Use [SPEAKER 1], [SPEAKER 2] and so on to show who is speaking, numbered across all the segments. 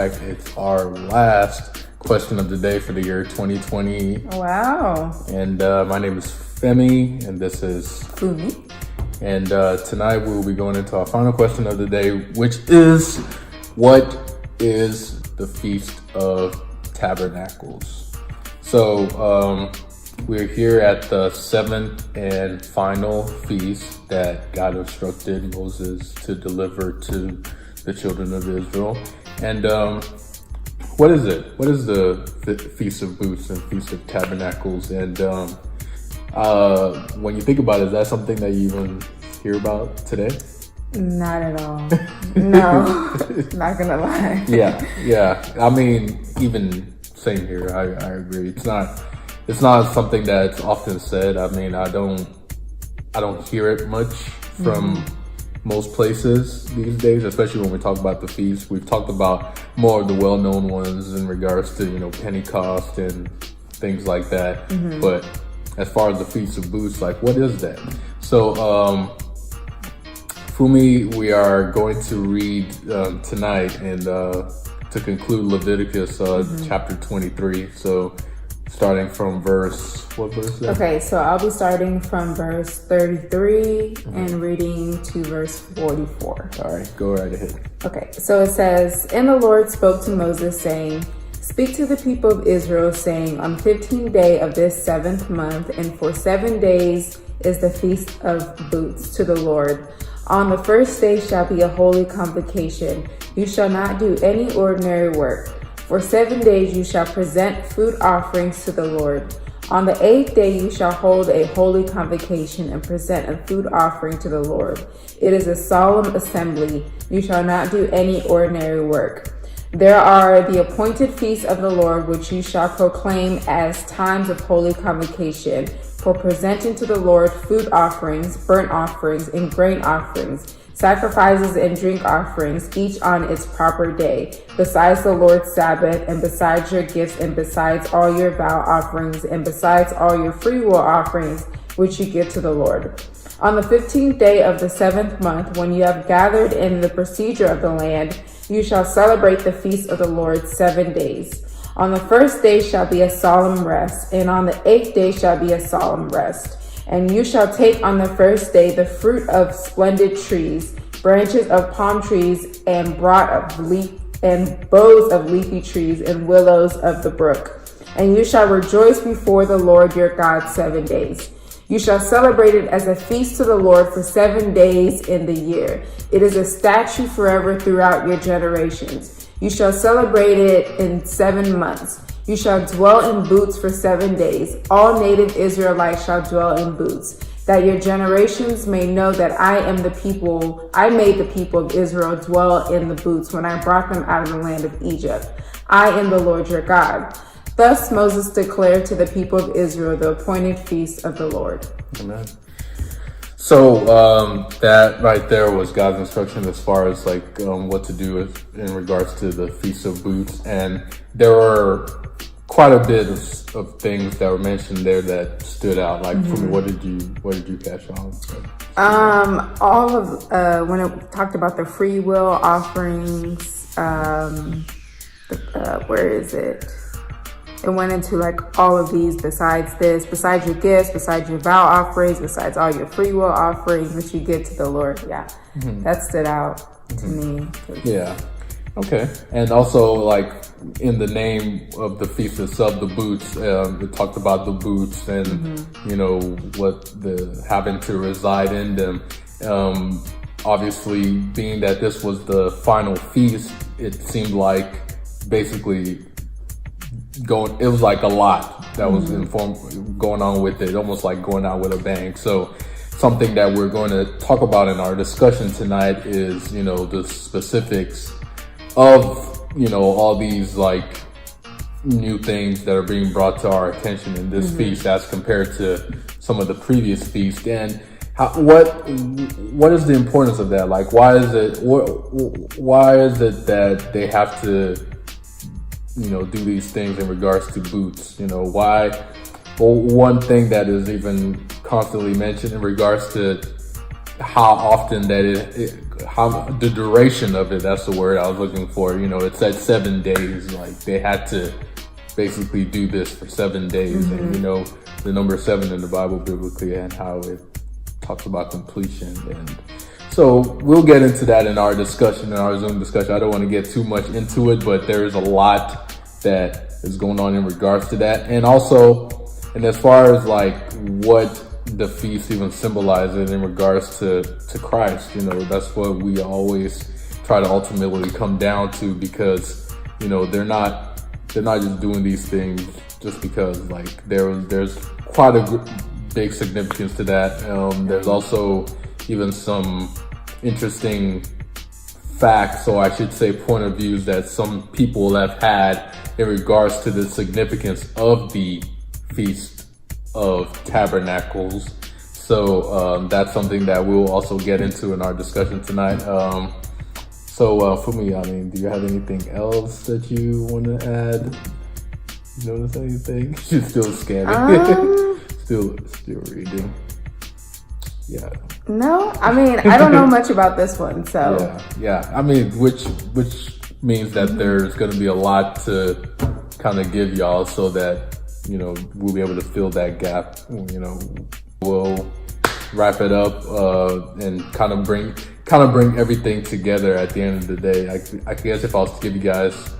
[SPEAKER 1] It's our last question of the day for the year 2020.
[SPEAKER 2] Wow.
[SPEAKER 1] And my name is Femi, and this is
[SPEAKER 2] Fumi.
[SPEAKER 1] And tonight we will be going into our final question of the day, which is, what is the Feast of Tabernacles? So we're here at the seventh and final feast that God instructed Moses to deliver to the children of Israel. And what is it? What is the Feast of Booths and Feast of Tabernacles? And when you think about it, is that something that you even hear about today?
[SPEAKER 2] Not at all. No, not gonna lie.
[SPEAKER 1] Yeah. I mean, even same here. I agree. It's not something that's often said. I mean, I don't hear it much from most places these days, especially when we talk about the feasts. We've talked about more of the well-known ones in regards to, Pentecost and things like that. But as far as the Feast of Booths, like, what is that? So, Fumi, we are going to read tonight and to conclude Leviticus chapter 23. So, starting from what verse is that?
[SPEAKER 2] Okay, so I'll be starting from verse 33 and reading to verse 44.
[SPEAKER 1] All right, go right ahead.
[SPEAKER 2] Okay, so it says, "And the Lord spoke to Moses, saying, Speak to the people of Israel, saying, On the 15th day of this 7th month, and for 7 days is the Feast of Booths to the Lord. On the first day shall be a holy convocation. You shall not do any ordinary work. For 7 days you shall present food offerings to the Lord. On the 8th day you shall hold a holy convocation and present a food offering to the Lord. It is a solemn assembly. You shall not do any ordinary work. There are the appointed feasts of the Lord, which you shall proclaim as times of holy convocation, for presenting to the Lord food offerings, burnt offerings, and grain offerings, sacrifices and drink offerings, each on its proper day, besides the Lord's Sabbath, and besides your gifts, and besides all your vow offerings, and besides all your freewill offerings, which you give to the Lord. On the 15th day of the 7th month, when you have gathered in the procedure of the land, you shall celebrate the feast of the Lord 7 days. On the first day shall be a solemn rest, and on the 8th day shall be a solemn rest. And you shall take on the first day the fruit of splendid trees, branches of palm trees, and boughs of leafy trees, and willows of the brook. And you shall rejoice before the Lord your God 7 days. You shall celebrate it as a feast to the Lord for 7 days in the year. It is a statute forever throughout your generations. You shall celebrate it in 7 months. You shall dwell in booths for 7 days. All native Israelites shall dwell in booths, that your generations may know that I made the people of Israel dwell in the booths when I brought them out of the land of Egypt. I am the Lord your God." Thus Moses declared to the people of Israel the appointed feast of the Lord.
[SPEAKER 1] Amen. So that right there was God's instruction as far as what to do in regards to the Feast of Booths, and there were quite a bit of things that were mentioned there that stood out. Like, for me, what did you catch on?
[SPEAKER 2] All of when it talked about the free will offerings, where is it? It went into all of these besides your gifts, besides your vow offerings, besides all your free will offerings that you give to the Lord. Yeah, that stood out to me.
[SPEAKER 1] Yeah. Okay. And also, in the name of the feast itself, the booths, it talked about the booths and, having to reside in them. Obviously, being that this was the final feast, it seemed like basically it was like a lot that was going on with it, almost like going out with a bang. So something that we're going to talk about in our discussion tonight is, the specifics of, all these new things that are being brought to our attention in this feast as compared to some of the previous feasts. And what is the importance of that? Why is it that they have to do these things in regards to booths? Why? Well, one thing that is even constantly mentioned in regards to how often that how the duration of it, that's the word I was looking for. It said 7 days, like they had to basically do this for 7 days. And the number 7 in the Bible biblically, and how it talks about completion. And so we'll get into that in our discussion, in our Zoom discussion. I don't want to get too much into it, but there is a lot that is going on in regards to that. And also, and as far as like what the feast even symbolizes in regards to Christ, that's what we always try to ultimately come down to, because they're not just doing these things just because, like, there's quite a big significance to that. There's also even some interesting facts, or I should say point of views, that some people have had in regards to the significance of the Feast of Tabernacles. So that's something that we'll also get into in our discussion tonight. So for me, I mean, do you have anything else that you want to add? Notice anything? She's still scanning. still reading. Yeah.
[SPEAKER 2] No, I mean, I don't know much about this one, so.
[SPEAKER 1] Yeah. I mean, which means that there's going to be a lot to kind of give y'all, so that we'll be able to fill that gap. We'll wrap it up and kind of bring everything together at the end of the day. I guess if I was to give you guys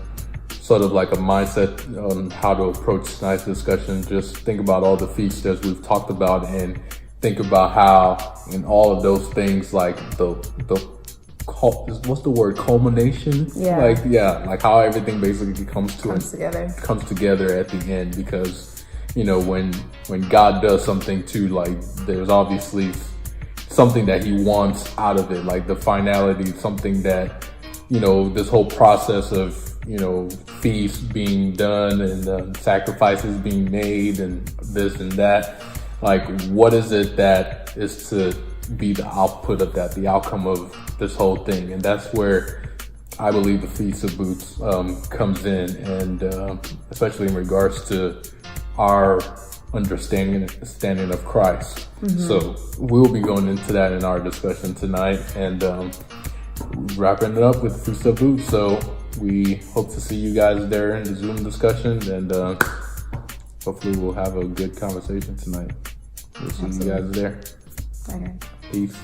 [SPEAKER 1] sort of like a mindset on how to approach tonight's discussion, just think about all the feasts that we've talked about, and think about how in all of those things, like what's the word, culmination? Like how everything basically comes together at the end. Because when God does something too, like there's obviously something that he wants out of it, like the finality, something that this whole process of feast being done, and sacrifices being made, and this and that, like what is it that is to be the output of that, the outcome of this whole thing. And that's where I believe the Feast of Booths comes in, and especially in regards to our understanding of Christ. So we'll be going into that in our discussion tonight, and wrapping it up with the Feast of Booths. So we hope to see you guys there in the Zoom discussion, and hopefully we'll have a good conversation tonight. We'll see you guys there.
[SPEAKER 2] Okay.
[SPEAKER 1] Peace.